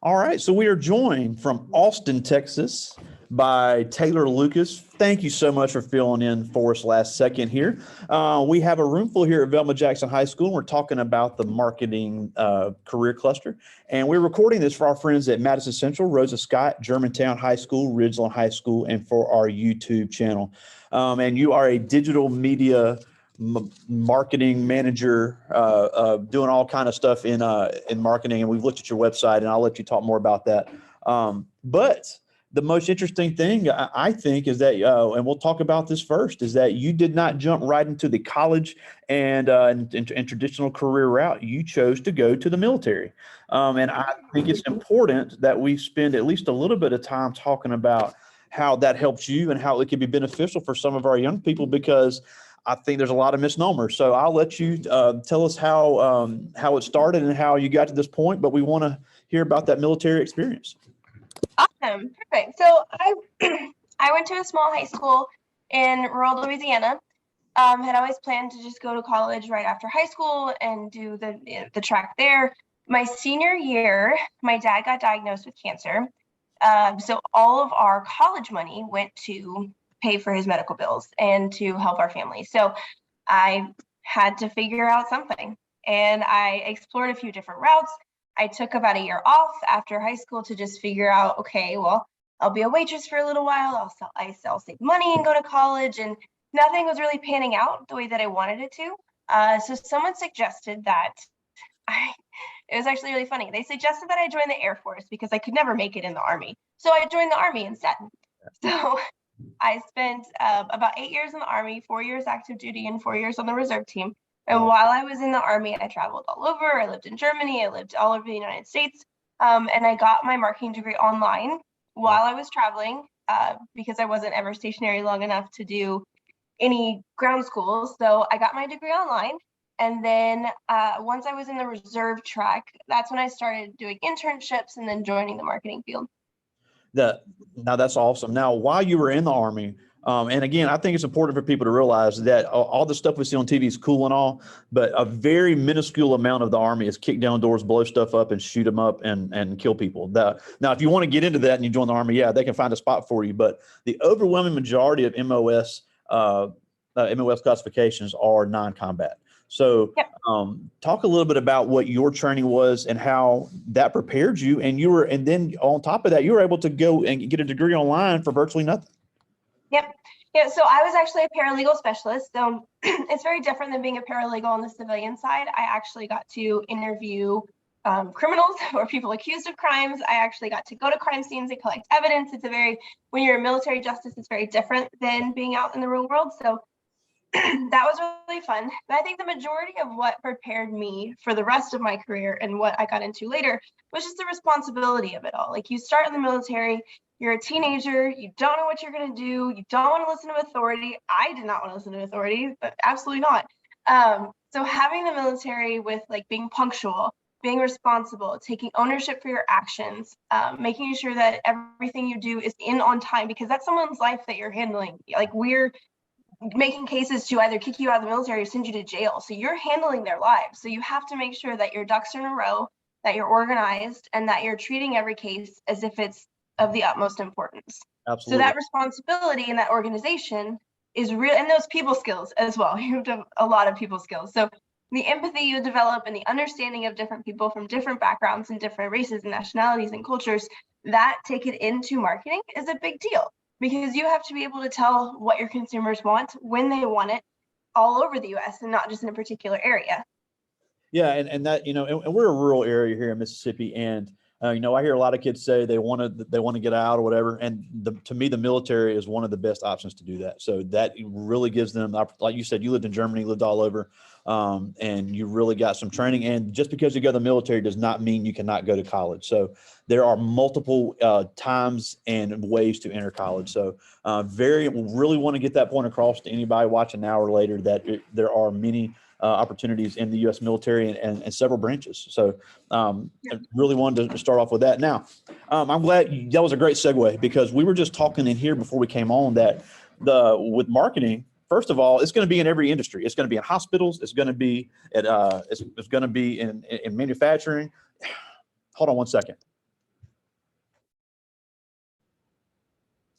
All right, so we are joined from Austin, Texas by Taylor Lucas. Thank you so much for filling in for us last second here. We have a room full here at Velma Jackson High School. We're talking about the marketing career cluster, and we're recording this for our friends at Madison Central, Rosa Scott, Germantown High School, Ridgeland High School, and for our YouTube channel. And you are a digital media marketing manager, doing all kind of stuff in marketing, and we've looked at your website, and I'll let you talk more about that. But the most interesting thing I think is that, and we'll talk about this first, is that you did not jump right into the college and traditional career route. You chose to go to the military, and I think it's important that we spend at least a little bit of time talking about how that helps you and how it can be beneficial for some of our young people, because I think there's a lot of misnomers. So I'll let you tell us how it started and how you got to this point, but we want to hear about that military experience. Awesome. Perfect. So I went to a small high school in rural Louisiana. Had always planned to just go to college right after high school and do the track there. My senior year, my dad got diagnosed with cancer. So all of our college money went to pay for his medical bills and to help our family. So I had to figure out something, and I explored a few different routes. I took about a year off after high school to just figure out, okay, well, I'll be a waitress for a little while. I'll save money and go to college, and nothing was really panning out the way that I wanted it to. So someone suggested that it was actually really funny. They suggested that I join the Air Force because I could never make it in the Army. So I joined the Army instead. So I spent about 8 years in the Army, 4 years active duty, and 4 years on the reserve team. And while I was in the Army, I traveled all over. I lived in Germany. I lived all over the United States. And I got my marketing degree online while I was traveling because I wasn't ever stationary long enough to do any ground schools. So I got my degree online. And then once I was in the reserve track, that's when I started doing internships and then joining the marketing field. Now that's awesome. Now, while you were in the Army, and again, I think it's important for people to realize that all the stuff we see on TV is cool and all, but a very minuscule amount of the Army is kick down doors, blow stuff up, and shoot them up and kill people. Now, if you want to get into that and you join the Army, yeah, they can find a spot for you. But the overwhelming majority of MOS classifications are non-combat. So talk a little bit about what your training was and how that prepared you. And then on top of that, you were able to go and get a degree online for virtually nothing. Yep. Yeah. So I was actually a paralegal specialist. So it's very different than being a paralegal on the civilian side. I actually got to interview criminals or people accused of crimes. I actually got to go to crime scenes and collect evidence. When you're in military justice, it's very different than being out in the real world. So that was really fun. But I think the majority of what prepared me for the rest of my career and what I got into later was just the responsibility of it all. Like, you start in the military, you're a teenager, you don't know what you're going to do, you don't want to listen to authority. I did not want to listen to authority, but absolutely not. So having the military with like being punctual, being responsible, taking ownership for your actions, making sure that everything you do is in on time, because that's someone's life that you're handling. Like, we're making cases to either kick you out of the military or send you to jail. So you're handling their lives. So you have to make sure that your ducks are in a row, that you're organized, and that you're treating every case as if it's of the utmost importance. Absolutely. So that responsibility and that organization is real, and those people skills as well. You have to have a lot of people skills. So the empathy you develop and the understanding of different people from different backgrounds and different races and nationalities and cultures, that take it into marketing is a big deal, because you have to be able to tell what your consumers want, when they want it, all over the US and not just in a particular area. Yeah, and that, and we're a rural area here in Mississippi, and I hear a lot of kids say they want to get out or whatever, and to me, the military is one of the best options to do that. So that really gives them, like you said, you lived in Germany, lived all over, and you really got some training. And just because you go to the military does not mean you cannot go to college. So there are multiple times and ways to enter college. So really want to get that point across to anybody watching now or later that there are many opportunities in the U.S. military and several branches. So I really wanted to start off with that. Now, I'm glad that was a great segue, because we were just talking in here before we came on that with marketing, first of all, it's going to be in every industry. It's going to be in hospitals. It's going to be it's going to be in manufacturing. Hold on one second.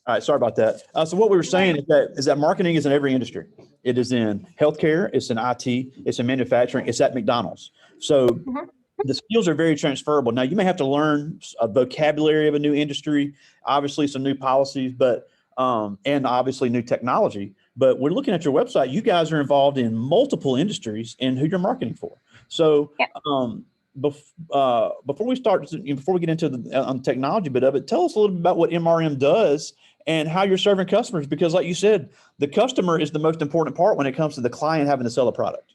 All right, sorry about that. So what we were saying is that marketing is in every industry. It is in healthcare, it's in IT, it's in manufacturing, it's at McDonald's. So Mhm. the skills are very transferable. Now you may have to learn a vocabulary of a new industry, obviously some new policies, but and obviously new technology. But we're looking at your website. You guys are involved in multiple industries and who you're marketing for. So Yeah. before we start, before we get into the technology bit of it, tell us a little bit about what MRM does and how you're serving customers. Because, like you said, the customer is the most important part when it comes to the client having to sell a product.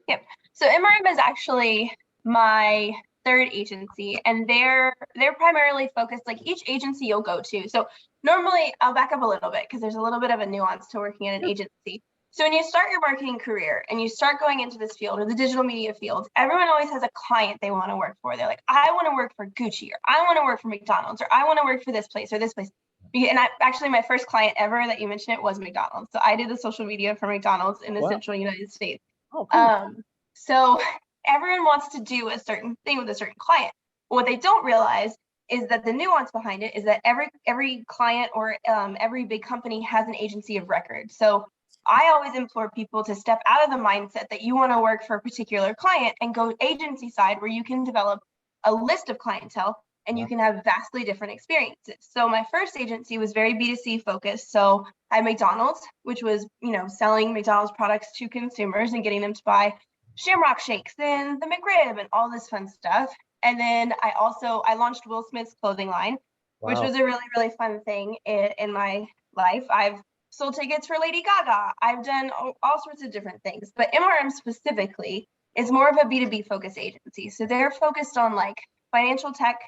Yep. So MRM is actually my third agency, and they're primarily focused, like each agency you'll go to. So normally, I'll back up a little bit because there's a little bit of a nuance to working in an agency. So when you start your marketing career and you start going into this field or the digital media field, everyone always has a client they want to work for. They're like, I want to work for Gucci, or I want to work for McDonald's, or I want to work for this place or this place. And actually, my first client ever that you mentioned it was McDonald's. So I did the social media for McDonald's in the central United States. Oh, cool. So everyone wants to do a certain thing with a certain client. But what they don't realize is that the nuance behind it is that every client or every big company has an agency of record. So I always implore people to step out of the mindset that you want to work for a particular client and go agency side, where you can develop a list of clientele and you can have vastly different experiences. So my first agency was very B2C focused. So I had McDonald's, which was, selling McDonald's products to consumers and getting them to buy Shamrock Shakes and the McRib and all this fun stuff. And then I launched Will Smith's clothing line, which was a really, really fun thing in my life. I've sold tickets for Lady Gaga. I've done all sorts of different things, but MRM specifically is more of a B2B focused agency. So they're focused on like financial tech.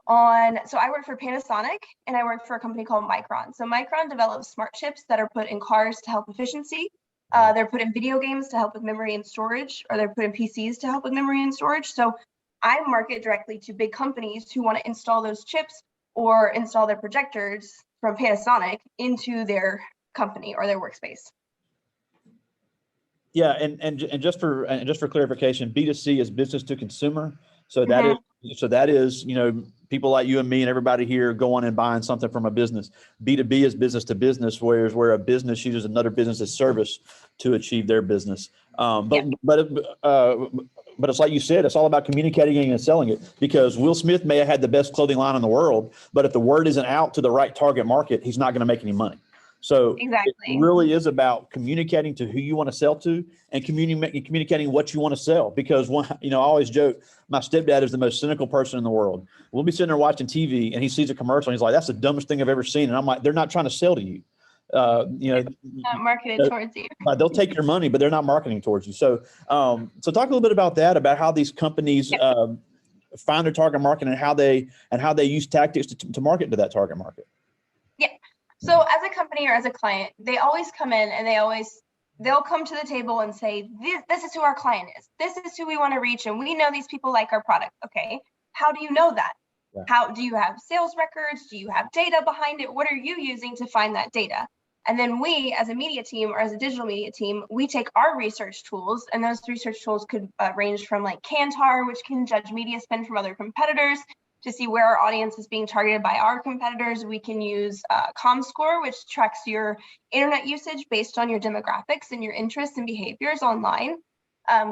So I work for Panasonic and I work for a company called Micron. So Micron develops smart chips that are put in cars to help efficiency. They're put in video games to help with memory and storage, or they're put in PCs to help with memory and storage. So I market directly to big companies who want to install those chips or install their projectors from Panasonic into their company or their workspace. Yeah, and just for clarification, B2C is business to consumer. So that is people like you and me and everybody here going and buying something from a business. B2B is business to business, where a business uses another business's service to achieve their business. But it's like you said, it's all about communicating and selling it, because Will Smith may have had the best clothing line in the world, but if the word isn't out to the right target market, he's not going to make any money. So exactly. It really is about communicating to who you want to sell to and communicating what you want to sell. Because I always joke, my stepdad is the most cynical person in the world. We'll be sitting there watching TV and he sees a commercial and he's like, that's the dumbest thing I've ever seen. And I'm like, they're not trying to sell to you. Not marketed towards you. They'll take your money, but they're not marketing towards you. So talk a little bit about that, about how these companies find their target market and how they use tactics to market to that target market. Yeah. So as a company or as a client, they always come in and they'll come to the table and say, this is who our client is. This is who we want to reach. And we know these people like our product. Okay. How do you know that? Yeah. How do you have sales records? Do you have data behind it? What are you using to find that data? And then we, as a media team or as a digital media team, we take our research tools, and those research tools could range from like Kantar, which can judge media spend from other competitors, to see where our audience is being targeted by our competitors. We can use ComScore, which tracks your internet usage based on your demographics and your interests and behaviors online.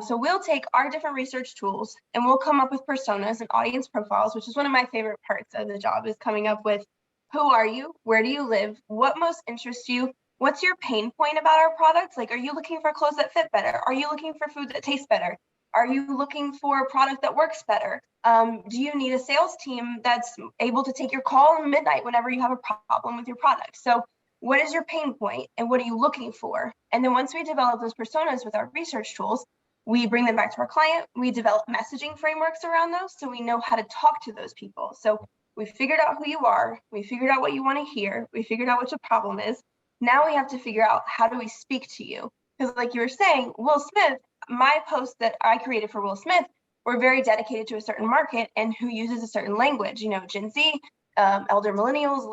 So we'll take our different research tools and we'll come up with personas and audience profiles, which is one of my favorite parts of the job, is coming up with who are you, where do you live, what most interests you, what's your pain point about our products? Like, are you looking for clothes that fit better? Are you looking for food that tastes better? Are you looking for a product that works better? Do you need a sales team that's able to take your call at midnight whenever you have a problem with your product? So what is your pain point and what are you looking for? And then once we develop those personas with our research tools, we bring them back to our client. We develop messaging frameworks around those so we know how to talk to those people. So we figured out who you are. We figured out what you want to hear. We figured out what your problem is. Now we have to figure out, how do we speak to you? Because like you were saying, Will Smith, my posts that I created for Will Smith were very dedicated to a certain market and who uses a certain language. Gen Z, elder millennials,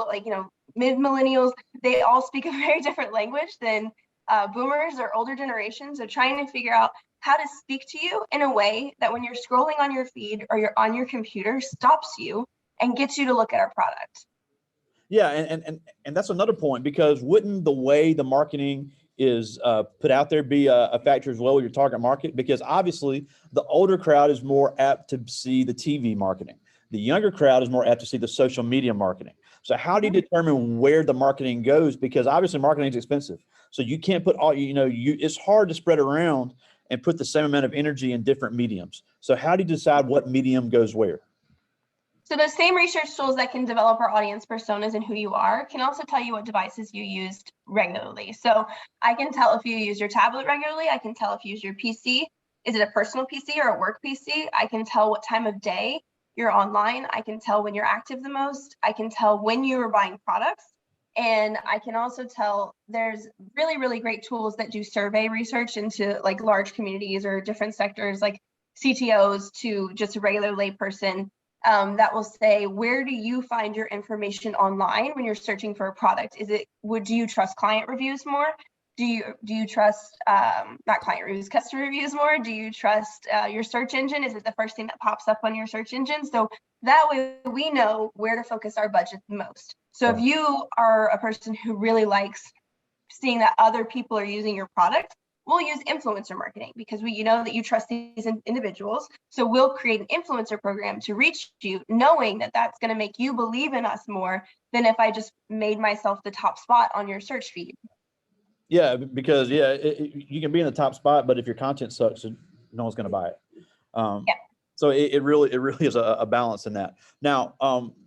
mid millennials, they all speak a very different language than boomers or older generations. So trying to figure out how to speak to you in a way that when you're scrolling on your feed or you're on your computer stops you and gets you to look at our product. Yeah, and that's another point, because wouldn't the way the marketing is put out there be a factor as well with your target market? Because obviously the older crowd is more apt to see the TV marketing. The younger crowd is more apt to see the social media marketing. So how do you determine where the marketing goes? Because obviously marketing is expensive. So you can't put all, it's hard to spread around and put the same amount of energy in different mediums. So how do you decide what medium goes where? So the same research tools that can develop our audience personas and who you are can also tell you what devices you used regularly. So I can tell if you use your tablet regularly. I can tell if you use your PC. Is it a personal PC or a work PC? I can tell what time of day you're online. I can tell when you're active the most. I can tell when you are buying products. And I can also tell there's really, really great tools that do survey research into like large communities or different sectors, like CTOs to just a regular layperson, that will say, where do you find your information online when you're searching for a product? Do you trust client reviews more? Do you trust not client reviews, customer reviews more? Do you trust your search engine? Is it the first thing that pops up on your search engine? So that way we know where to focus our budget the most. So if you are a person who really likes seeing that other people are using your product, we'll use influencer marketing because we know that you trust these individuals. So we'll create an influencer program to reach you, knowing that that's going to make you believe in us more than if I just made myself the top spot on your search feed. Yeah, because you can be in the top spot, but if your content sucks, no one's going to buy it. Yeah. So it really is a balance in that. Now,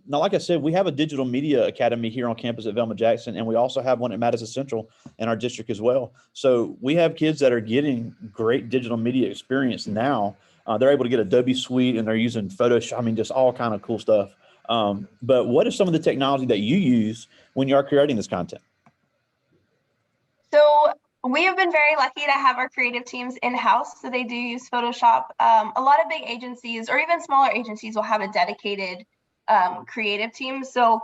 like I said, we have a digital media academy here on campus at Velma Jackson, and we also have one at Madison Central in our district as well. So we have kids that are getting great digital media experience now. They're able to get Adobe Suite, and they're using Photoshop. I mean, just all kind of cool stuff. But what is some of the technology that you use when you are creating this content? So we have been very lucky to have our creative teams in-house. So they do use Photoshop. A lot of big agencies or even smaller agencies will have a dedicated creative team. So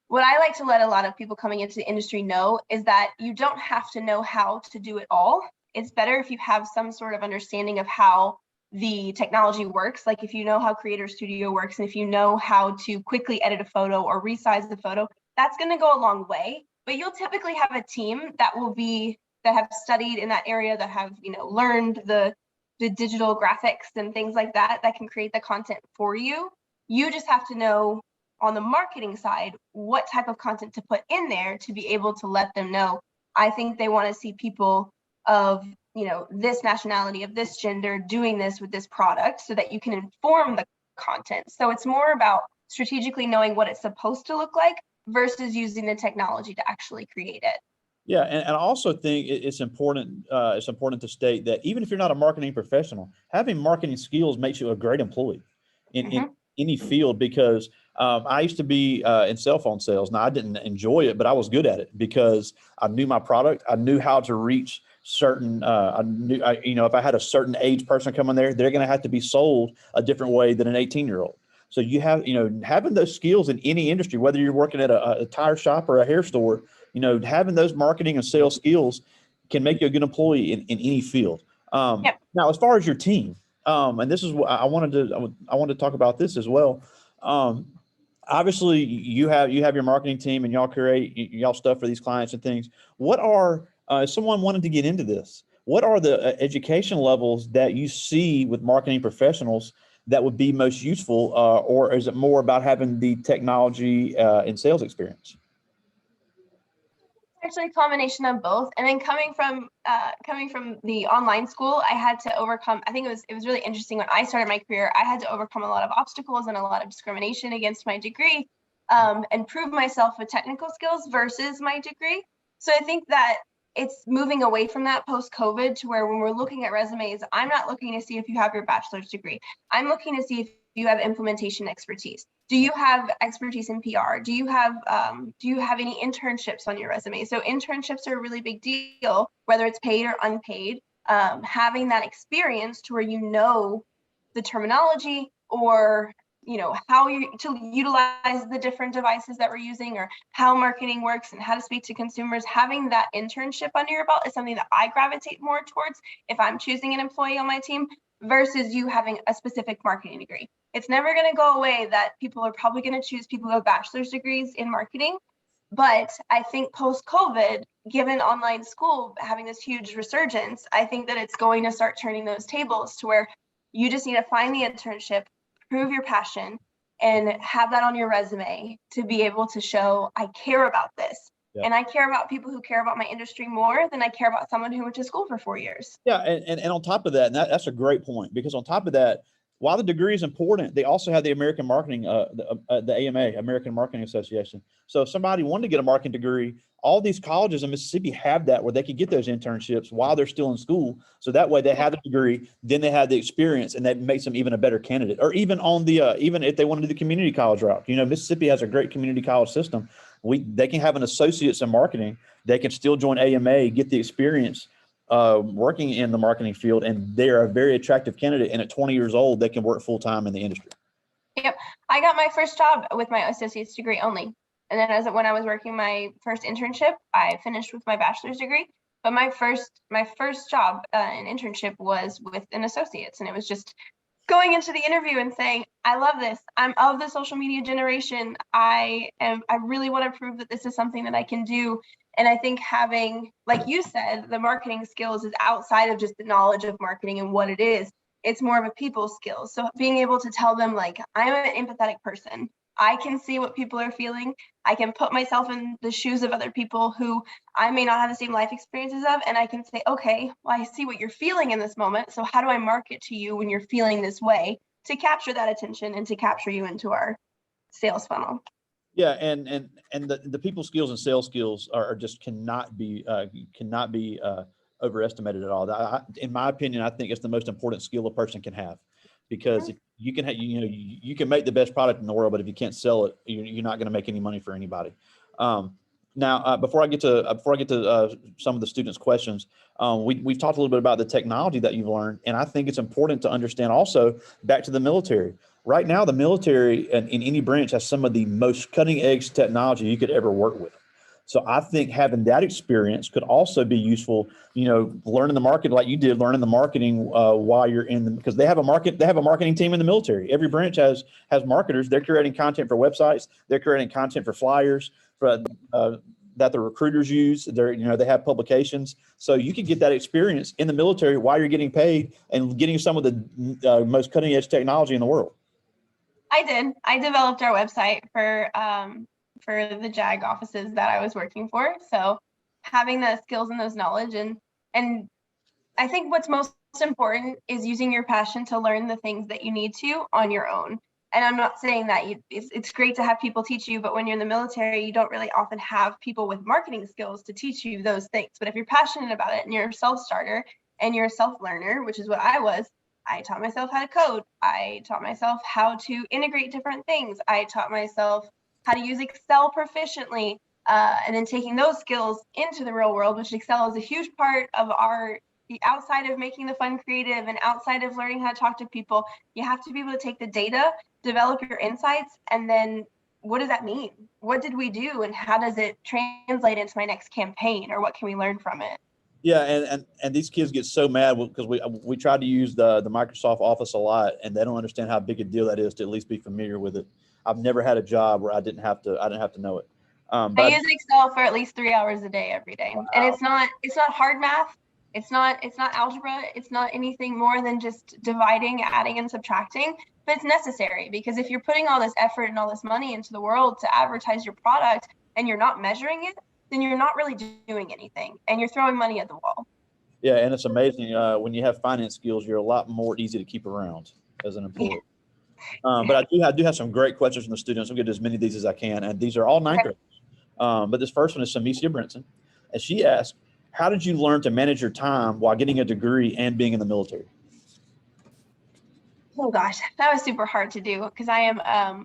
what I like to let a lot of people coming into the industry know is that you don't have to know how to do it all. It's better if you have some sort of understanding of how the technology works. Like if you know how Creator Studio works, and if you know how to quickly edit a photo or resize the photo, that's going to go a long way. But you'll typically have a team that have studied in that area, that have learned the digital graphics and things like that can create the content for you. You just have to know on the marketing side what type of content to put in there to be able to let them know, I think they want to see people of this nationality, of this gender, doing this with this product, so that you can inform the content. So it's more about strategically knowing what it's supposed to look like versus using the technology to actually create it. Yeah, and I also think it's important. It's important to state that even if you're not a marketing professional, having marketing skills makes you a great employee in any field. Because I used to be in cell phone sales. Now I didn't enjoy it, but I was good at it because I knew my product. I knew how to reach certain. I knew, if I had a certain age person coming there, they're going to have to be sold a different way than an 18-year-old. So you have, having those skills in any industry, whether you're working at a tire shop or a hair store, having those marketing and sales skills can make you a good employee in any field. Now, as far as your team, and this is what I wanted to talk about this as well. Obviously, you have your marketing team, and y'all create y'all stuff for these clients and things. What are if someone wanted to get into this, what are the education levels that you see with marketing professionals that would be most useful, or is it more about having the technology and sales experience? Actually a combination of both. And then coming from the online school, I had to overcome, I think it was really interesting when I started my career, I had to overcome a lot of obstacles and a lot of discrimination against my degree, and prove myself with technical skills versus my degree. So I think that it's moving away from that post-COVID to where when we're looking at resumes, I'm not looking to see if you have your bachelor's degree. I'm looking to see if you have implementation expertise. Do you have expertise in PR? Do you have any internships on your resume? So internships are a really big deal, whether it's paid or unpaid. Having that experience to where the terminology, or how to utilize the different devices that we're using, or how marketing works and how to speak to consumers. Having that internship under your belt is something that I gravitate more towards if I'm choosing an employee on my team, versus you having a specific marketing degree. It's never going to go away that people are probably going to choose people who have bachelor's degrees in marketing, But I think post-COVID, given online school having this huge resurgence, I think that it's going to start turning those tables to where you just need to find the internship, prove your passion, and have that on your resume to be able to show I care about this. Yeah. And I care about people who care about my industry more than I care about someone who went to school for 4 years. Yeah, and on top of that, and that's a great point, because on top of that, while the degree is important, they also have the American Marketing, the AMA, American Marketing Association. So if somebody wanted to get a marketing degree, all these colleges in Mississippi have that, where they could get those internships while they're still in school. So that way they have the degree, then they have the experience, and that makes them even a better candidate. Or even on the even if they want to do the community college route, Mississippi has a great community college system. They can have an associate's in marketing. They can still join AMA, get the experience working in the marketing field, and they're a very attractive candidate. And at 20 years old, they can work full time in the industry. Yep. I got my first job with my associate's degree only. And then when I was working my first internship, I finished with my bachelor's degree. But my first job, an internship, was with an associate's, and it was just going into the interview and saying, I love this. I'm of the social media generation. I really want to prove that this is something that I can do. And I think having, like you said, the marketing skills is outside of just the knowledge of marketing and what it is. It's more of a people skill. So being able to tell them, like, I'm an empathetic person. I can see what people are feeling. I can put myself in the shoes of other people who I may not have the same life experiences of. And I can say, okay, well, I see what you're feeling in this moment. So how do I market to you when you're feeling this way to capture that attention and to capture you into our sales funnel? Yeah, and the people skills and sales skills are just cannot be overestimated at all. In my opinion, I think it's the most important skill a person can have, because if you can you can make the best product in the world, but if you can't sell it, you're not going to make any money for anybody. Now, before I get to some of the students' questions, we've talked a little bit about the technology that you've learned, and I think it's important to understand also, back to the military. Right now, the military in any branch has some of the most cutting edge technology you could ever work with. So I think having that experience could also be useful, learning the market like you did, learning the marketing while you're in them, because they have a marketing team in the military. Every branch has marketers. They're creating content for websites. They're creating content for flyers for that the recruiters use. They have publications. So you can get that experience in the military while you're getting paid and getting some of the most cutting edge technology in the world. I did. I developed our website for the JAG offices that I was working for. So having the skills and those knowledge, and I think what's most important is using your passion to learn the things that you need to on your own. And I'm not saying that it's great to have people teach you, but when you're in the military, you don't really often have people with marketing skills to teach you those things. But if you're passionate about it and you're a self-starter and you're a self-learner, which is what I was, I taught myself how to code. I taught myself how to integrate different things. I taught myself how to use Excel proficiently, and then taking those skills into the real world, which Excel is a huge part of the outside of making the fun creative and outside of learning how to talk to people. You have to be able to take the data, develop your insights, and then what does that mean? What did we do, and how does it translate into my next campaign, or what can we learn from it? Yeah, and these kids get so mad because we tried to use the Microsoft Office a lot, and they don't understand how big a deal that is to at least be familiar with it. I've never had a job where I didn't have to know it. I use Excel for at least 3 hours a day every day. Wow. And it's not hard math. It's not algebra. It's not anything more than just dividing, adding, and subtracting. But it's necessary, because if you're putting all this effort and all this money into the world to advertise your product and you're not measuring it, then you're not really doing anything, and you're throwing money at the wall. Yeah, and it's amazing when you have finance skills, you're a lot more easy to keep around as an employee. Yeah. But I do have some great questions from the students. I'll get as many of these as I can, and these are all ninth graders. But this first one is Samicia Brinson, and she asked, how did you learn to manage your time while getting a degree and being in the military? Oh gosh, that was super hard to do, because I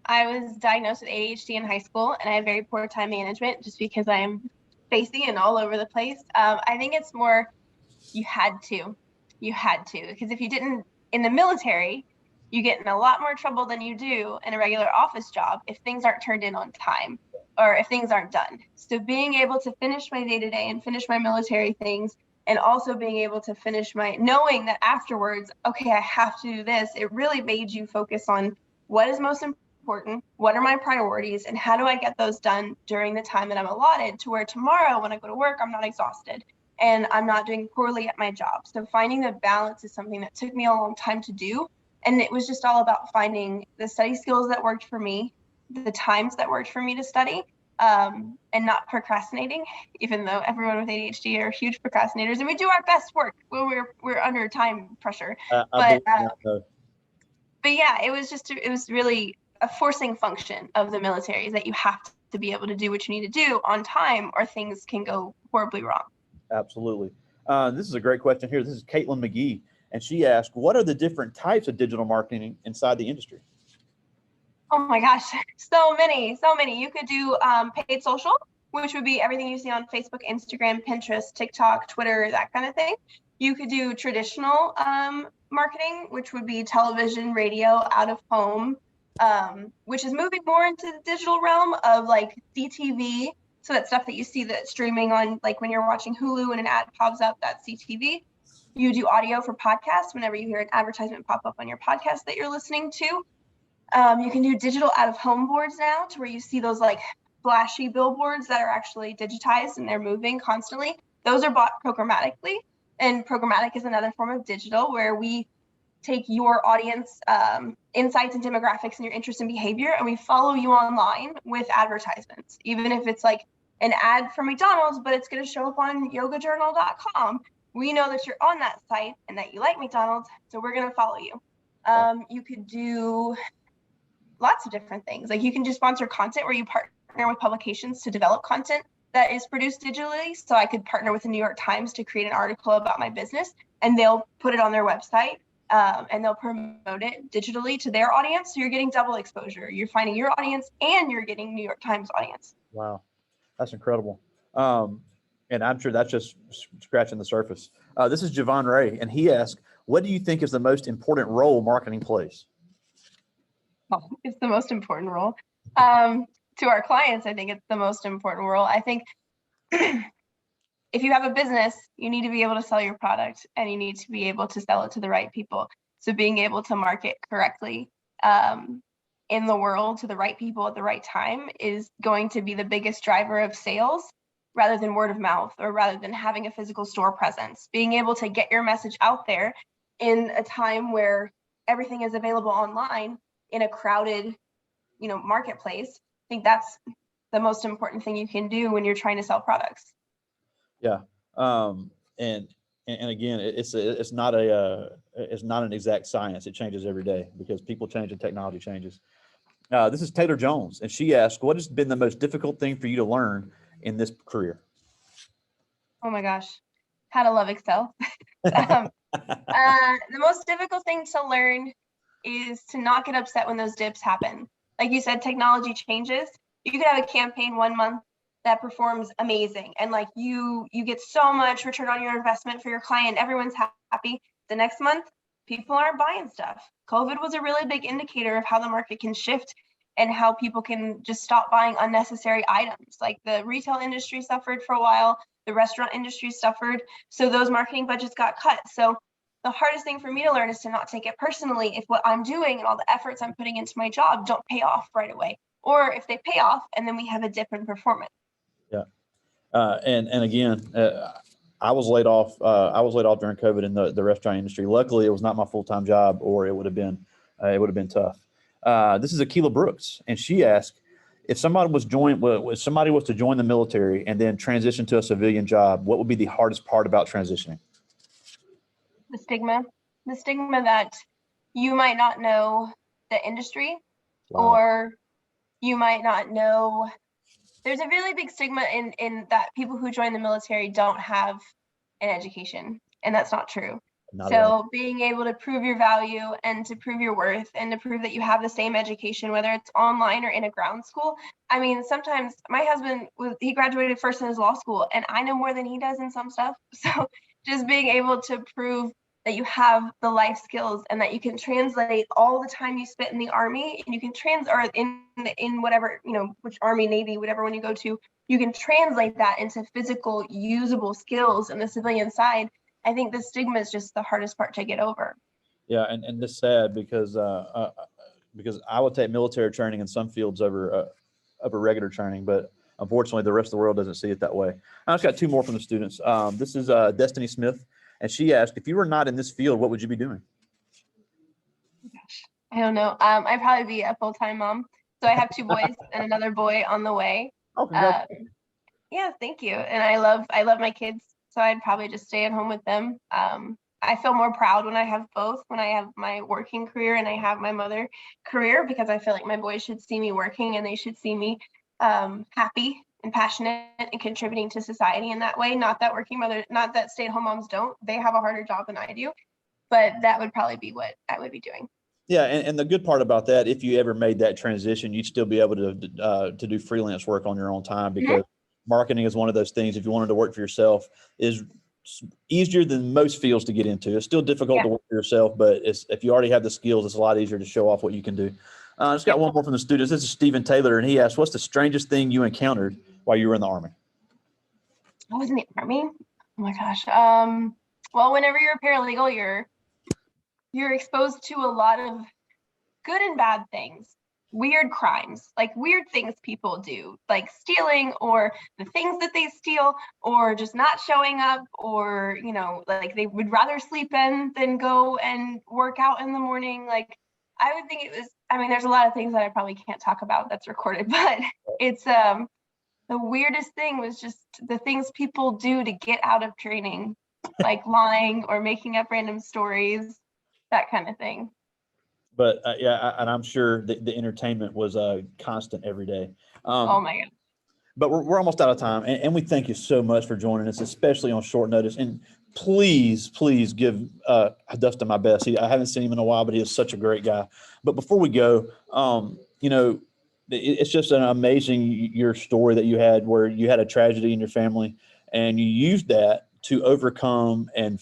was diagnosed with ADHD in high school, and I have very poor time management just because I am spacey and all over the place. I think it's more you had to, because if you didn't in the military, you get in a lot more trouble than you do in a regular office job if things aren't turned in on time or if things aren't done. So being able to finish my day-to-day and finish my military things, and also being able to finish knowing that afterwards, okay, I have to do this, it really made you focus on what is most important, what are my priorities, and how do I get those done during the time that I'm allotted, to where tomorrow when I go to work, I'm not exhausted and I'm not doing poorly at my job. So finding the balance is something that took me a long time to do. And it was just all about finding the study skills that worked for me, the times that worked for me to study, and not procrastinating, even though everyone with ADHD are huge procrastinators, and we do our best work when we're under time pressure. I But believe that. yeah, it was really a forcing function of the military, is that you have to be able to do what you need to do on time, or things can go horribly wrong. Absolutely. This is a great question here. This is Caitlin McGee, and she asked, what are the different types of digital marketing inside the industry? Oh my gosh, so many, so many. You could do paid social, which would be everything you see on Facebook, Instagram, Pinterest, TikTok, Twitter, that kind of thing. You could do traditional marketing, which would be television, radio, out of home, which is moving more into the digital realm of like CTV. So that stuff that you see that's streaming on, like when you're watching Hulu and an ad pops up, that's CTV. You do audio for podcasts whenever you hear an advertisement pop up on your podcast that you're listening to. You can do digital out of home boards now, to where you see those like flashy billboards that are actually digitized and they're moving constantly. Those are bought programmatically, and programmatic is another form of digital where we take your audience insights and demographics and your interest and behavior, and we follow you online with advertisements. Even if it's like an ad for McDonald's, but it's going to show up on yogajournal.com, we know that you're on that site and that you like McDonald's, so we're going to follow you. You could do lots of different things. Like you can do sponsor content, where you partner with publications to develop content that is produced digitally. So I could partner with the New York Times to create an article about my business, and they'll put it on their website, and they'll promote it digitally to their audience. So you're getting double exposure. You're finding your audience and you're getting New York Times audience. Wow, that's incredible. And I'm sure that's just scratching the surface. This is Javon Ray, and he asked, what do you think is the most important role marketing plays? Oh, it's the most important role. To our clients, I think it's the most important role. I think if you have a business, you need to be able to sell your product, and you need to be able to sell it to the right people. So being able to market correctly in the world to the right people at the right time is going to be the biggest driver of sales, rather than word of mouth, or rather than having a physical store presence. Being able to get your message out there in a time where everything is available online in a crowded, marketplace. I think that's the most important thing you can do when you're trying to sell products. Yeah. And again, it's not an exact science. It changes every day because people change and technology changes. This is Taylor Jones, and she asked, what has been the most difficult thing for you to learn in this career? Oh my gosh, how to love Excel. The most difficult thing to learn is to not get upset when those dips happen. Like you said, technology changes. You could have a campaign 1 month that performs amazing, and like you get so much return on your investment for your client. Everyone's happy. The next month, people aren't buying stuff. COVID was a really big indicator of how the market can shift and how people can just stop buying unnecessary items. Like the retail industry suffered for a while, the restaurant industry suffered. So those marketing budgets got cut. So the hardest thing for me to learn is to not take it personally if what I'm doing and all the efforts I'm putting into my job don't pay off right away, or if they pay off and then we have a dip in performance. Yeah. And again, I was laid off. I was laid off during COVID in the restaurant industry. Luckily, it was not my full-time job, or it would have been tough. This is Akila Brooks, and she asked, if somebody was to join the military and then transition to a civilian job, what would be the hardest part about transitioning? The stigma that you might not know the industry. Wow. Or you might not know. There's a really big stigma in that people who join the military don't have an education, and that's not true. So being able to prove your value and to prove your worth and to prove that you have the same education, whether it's online or in a ground school. I mean, sometimes my husband, he graduated first in his law school, and I know more than he does in some stuff. So just being able to prove that you have the life skills and that you can translate all the time you spent in the Army, and you can or in whatever, which Army, Navy, whatever one you go to, you can translate that into physical, usable skills in the civilian side. I think the stigma is just the hardest part to get over. Yeah, and it's sad because because I would take military training in some fields over regular training, but unfortunately, the rest of the world doesn't see it that way. I just got two more from the students. This is Destiny Smith, and she asked, if you were not in this field, what would you be doing? I don't know. I'd probably be a full-time mom. So I have two boys and another boy on the way. Oh, congrats. Yeah, thank you. And I love my kids, so I'd probably just stay at home with them. I feel more proud when I have both, when I have my working career and I have my mother career, because I feel like my boys should see me working and they should see me happy and passionate and contributing to society in that way. Not that stay-at-home moms don't. They have a harder job than I do, but that would probably be what I would be doing. Yeah, and the good part about that, if you ever made that transition, you'd still be able to do freelance work on your own time, because marketing is one of those things. If you wanted to work for yourself, is easier than most fields to get into. It's still difficult to work for yourself, but if you already have the skills, it's a lot easier to show off what you can do. I just got one more from the students. This is Stephen Taylor, and he asked, "What's the strangest thing you encountered while you were in the Army?" I was in the Army. Oh my gosh. Well, whenever you're a paralegal, you're exposed to a lot of good and bad things, weird crimes, like weird things people do, like stealing, or the things that they steal, or just not showing up, or, like they would rather sleep in than go and work out in the morning. Like, I would think there's a lot of things that I probably can't talk about that's recorded, but it's, the weirdest thing was just the things people do to get out of training, like lying or making up random stories, that kind of thing. But and I'm sure the entertainment was constant every day. Oh my God. But we're almost out of time, and we thank you so much for joining us, especially on short notice. And please give Dustin my best. I haven't seen him in a while, but he is such a great guy. But before we go, it's just an amazing your story that you had, where you had a tragedy in your family, and you used that to overcome and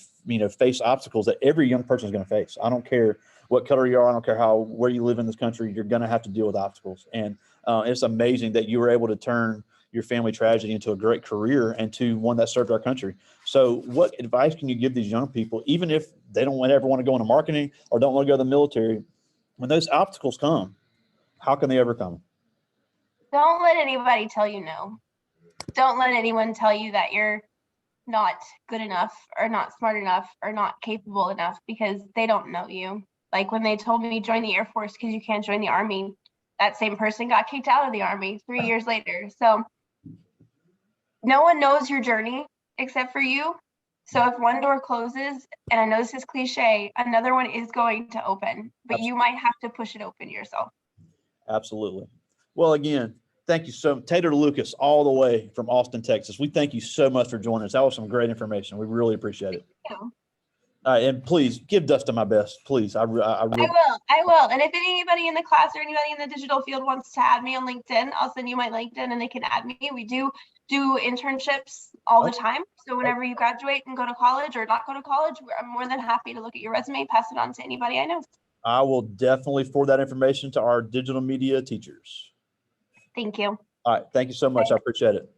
face obstacles that every young person is going to face. I don't care what color you are. I don't care where you live in this country. You're going to have to deal with obstacles, and it's amazing that you were able to turn your family tragedy into a great career and to one that served our country. So what advice can you give these young people, even if they don't ever want to go into marketing or don't want to go to the military, when those obstacles come, how can they overcome them? Don't let anybody tell you no. Don't let anyone tell you that you're not good enough or not smart enough or not capable enough, because they don't know you. Like when they told me join the Air Force because you can't join the Army, that same person got kicked out of the Army 3 years later. So no one knows your journey except for you. So if one door closes, and I know this is cliche, another one is going to open, but you might have to push it open yourself. Absolutely. Well, again, thank you so much. Taylor Lucas, all the way from Austin, Texas. We thank you so much for joining us. That was some great information. We really appreciate it. Thank you. And please give Dustin my best, please. I will. I will. And if anybody in the class or anybody in the digital field wants to add me on LinkedIn, I'll send you my LinkedIn and they can add me. We do internships all the time. So whenever you graduate and go to college or not go to college, I'm more than happy to look at your resume, pass it on to anybody I know. I will definitely forward that information to our digital media teachers. Thank you. All right. Thank you so much. I appreciate it.